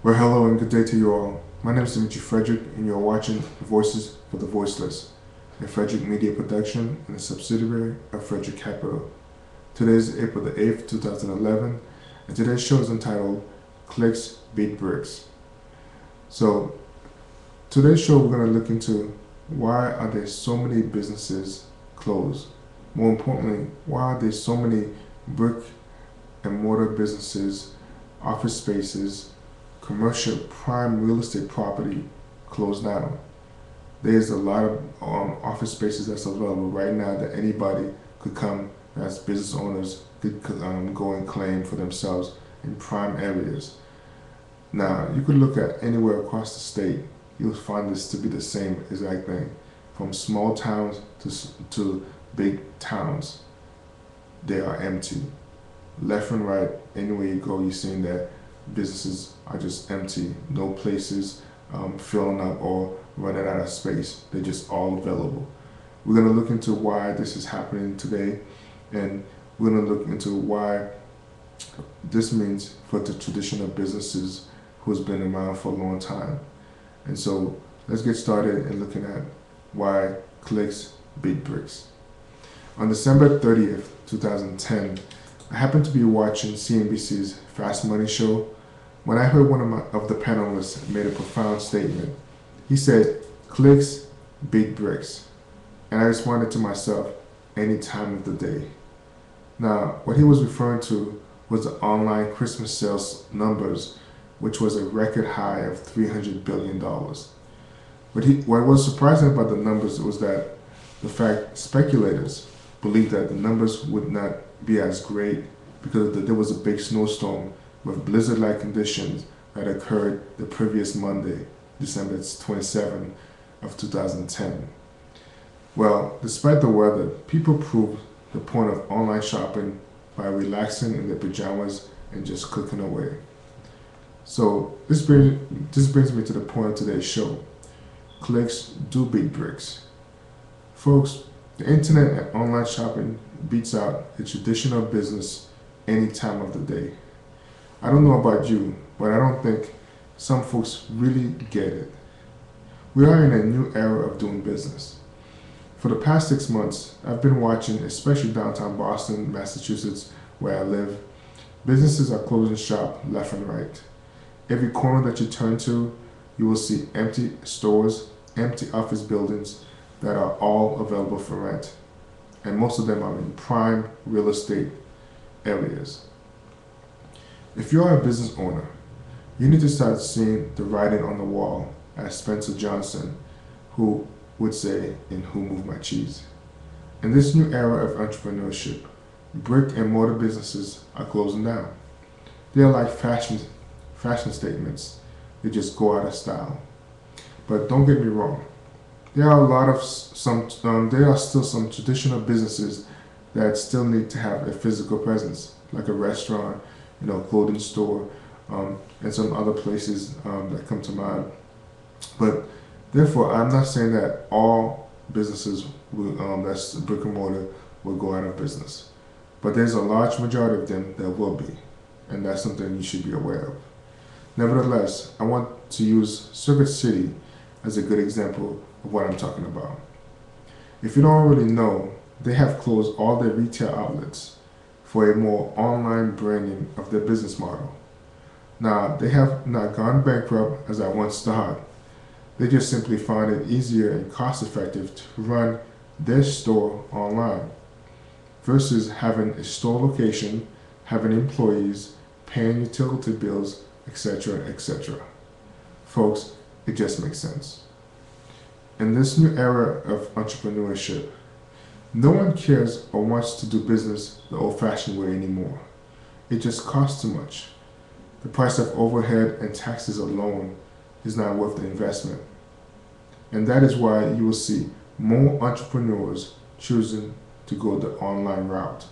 Well, hello and good day to you all. My name is Dimitri Frederick, and you're watching Voices for the Voiceless, a Frederick Media production and a subsidiary of Frederick Capital. Today is April the 8th, 2011, and today's show is entitled Clicks Beat Bricks. So, today's show we're going to look into why are there so many businesses closed? More importantly, why are there so many brick and mortar businesses, office spaces, commercial prime real estate property closed down? There's a lot of office spaces that's available right now that anybody could come as business owners could go and claim for themselves in prime areas. Now, you could look at anywhere across the state, you'll find this to be the same exact thing. From small towns to big towns, they are empty. Left and right, anywhere you go, you're seeing that businesses are just empty. No places filling up or running out of space. They're just all available. We're going to look into why this is happening today, and we're going to look into why this means for the traditional businesses who's been around for a long time. And so let's get started in looking at why clicks beat bricks. On December 30th, 2010, I happened to be watching CNBC's Fast Money show when I heard one of the panelists made a profound statement. He said, "Clicks beat bricks." And I responded to myself, any time of the day. Now, what he was referring to was the online Christmas sales numbers, which was a record high of $300 billion. What was surprising about the numbers was that the fact speculators believed that the numbers would not be as great because there was a big snowstorm with blizzard-like conditions that occurred the previous Monday, December 27 of 2010. Well, despite the weather, people proved the point of online shopping by relaxing in their pajamas and just clicking away. So this brings me to the point of today's show. Clicks do beat bricks. Folks, the internet and online shopping beats out a traditional business any time of the day. I don't know about you, but I don't think some folks really get it. We are in a new era of doing business. For the past 6 months, I've been watching, especially downtown Boston, Massachusetts, where I live, businesses are closing shop left and right. Every corner that you turn to, you will see empty stores, empty office buildings that are all available for rent. And most of them are in prime real estate areas. If you are a business owner, you need to start seeing the writing on the wall, as Spencer Johnson, who would say in Who Moved My Cheese. In this new era of entrepreneurship, brick and mortar businesses are closing down. They are like fashion statements. They just go out of style. But don't get me wrong. There are still some traditional businesses that still need to have a physical presence, like a restaurant, clothing store, and some other places that come to mind. But therefore, I'm not saying that all businesses that's brick and mortar will go out of business. But there's a large majority of them that will be, and that's something you should be aware of. Nevertheless, I want to use Circuit City as a good example of what I'm talking about. If you don't already know, they have closed all their retail outlets for a more online branding of their business model. Now, they have not gone bankrupt as I once thought. They just simply found it easier and cost-effective to run their store online versus having a store location, having employees, paying utility bills, etc., etc. Folks, it just makes sense. In this new era of entrepreneurship, no one cares or wants to do business the old-fashioned way anymore. It just costs too much. The price of overhead and taxes alone is not worth the investment. And that is why you will see more entrepreneurs choosing to go the online route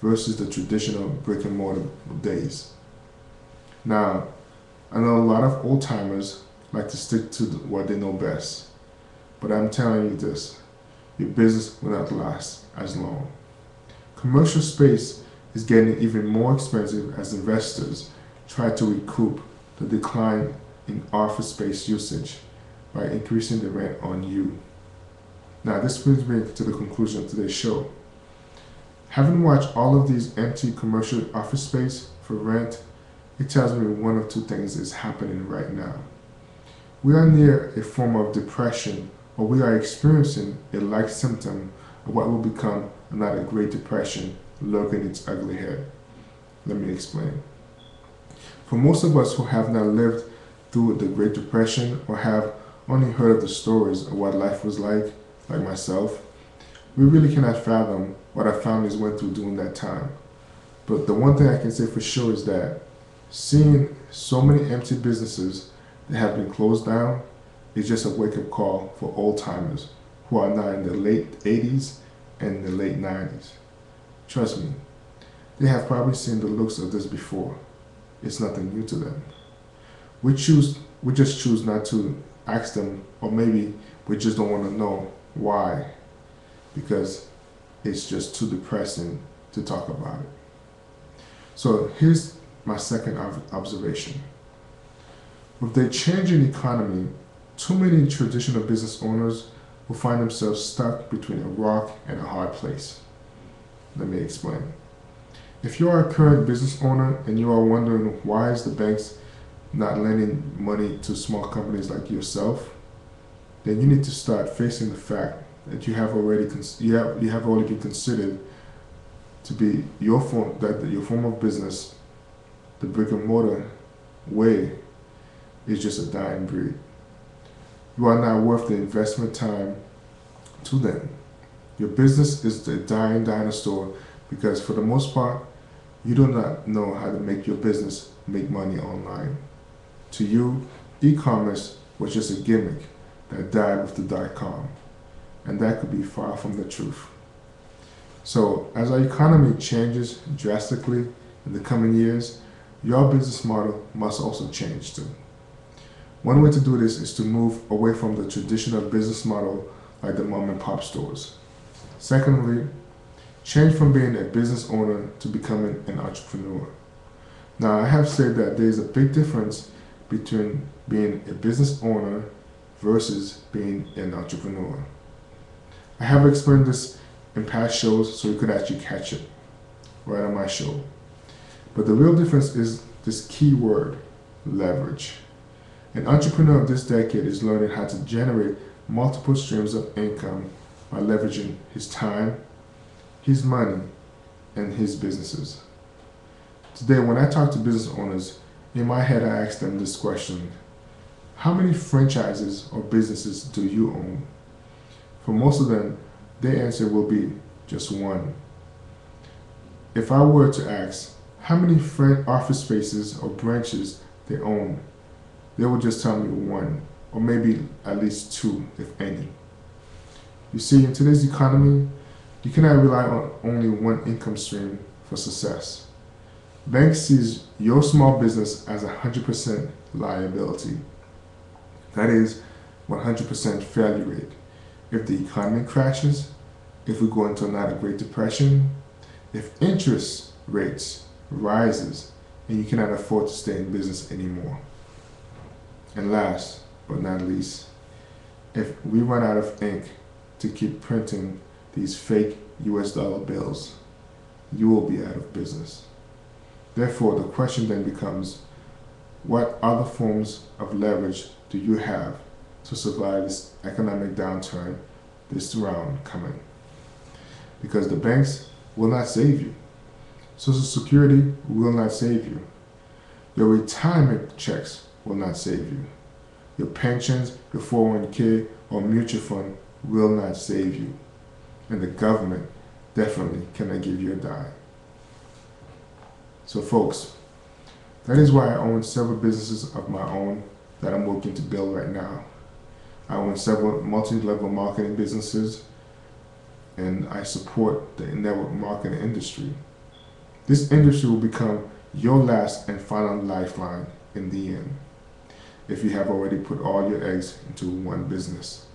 versus the traditional brick and mortar days. Now, I know a lot of old timers like to stick to what they know best, but I'm telling you this, your business will not last as long. Commercial space is getting even more expensive as investors try to recoup the decline in office space usage by increasing the rent on you. Now, this brings me to the conclusion of today's show. Having watched all of these empty commercial office space for rent, it tells me one of two things is happening right now. We are near a form of depression, or we are experiencing a like symptom of what will become another Great Depression lurking its ugly head. Let me explain. For most of us who have not lived through the Great Depression or have only heard of the stories of what life was like myself, we really cannot fathom what our families went through during that time. But the one thing I can say for sure is that seeing so many empty businesses that have been closed down is just a wake-up call for old-timers who are now in the late 80s and the late 90s. Trust me, they have probably seen the looks of this before. It's nothing new to them. We just choose not to ask them, or maybe we just don't want to know why, because it's just too depressing to talk about it. So here's my second observation. With the changing economy, too many traditional business owners will find themselves stuck between a rock and a hard place. Let me explain. If you are a current business owner and you are wondering why is the banks not lending money to small companies like yourself, then you need to start facing the fact that you have already been considered to be your form of business, the brick and mortar way, is just a dying breed. You are not worth the investment time to them. Your business is the dying dinosaur because for the most part, you do not know how to make your business make money online. To you, e-commerce was just a gimmick that died with the .com, and that could be far from the truth. So as our economy changes drastically in the coming years, your business model must also change too. One way to do this is to move away from the traditional business model like the mom and pop stores. Secondly, change from being a business owner to becoming an entrepreneur. Now, I have said that there is a big difference between being a business owner versus being an entrepreneur. I have explained this in past shows so you could actually catch it right on my show. But the real difference is this key word, leverage. An entrepreneur of this decade is learning how to generate multiple streams of income by leveraging his time, his money, and his businesses. Today, when I talk to business owners, in my head I ask them this question: how many franchises or businesses do you own? For most of them, their answer will be just one. If I were to ask how many office spaces or branches they own, they would just tell me one, or maybe at least two, if any. You see, in today's economy, you cannot rely on only one income stream for success. Bank sees your small business as 100% liability. That is 100% failure rate. If the economy crashes, if we go into another Great Depression, if interest rates rises and you cannot afford to stay in business anymore. And last but not least, if we run out of ink to keep printing these fake US dollar bills, you will be out of business. Therefore, the question then becomes, what other forms of leverage do you have to survive this economic downturn this round coming? Because the banks will not save you. Social Security will not save you. Your retirement checks will not save you. Your pensions, your 401k or mutual fund will not save you. And the government definitely cannot give you a dime. So folks, that is why I own several businesses of my own that I'm working to build right now. I own several multi-level marketing businesses, and I support the network marketing industry. This industry will become your last and final lifeline in the end, if you have already put all your eggs into one business.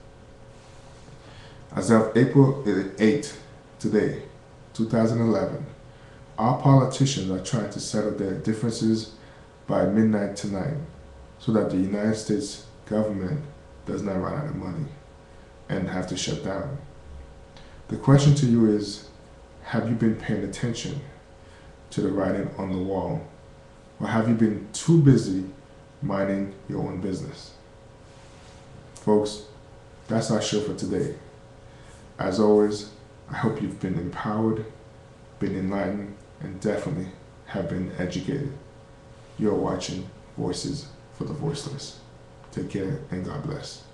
As of April 8th, today, 2011, our politicians are trying to settle their differences by midnight tonight so that the United States government does not run out of money and have to shut down. The question to you is, have you been paying attention to the writing on the wall, or have you been too busy minding your own business? Folks, that's our show for today. As always, I hope you've been empowered, been enlightened, and definitely have been educated. You're watching Voices for the Voiceless. Take care and God bless.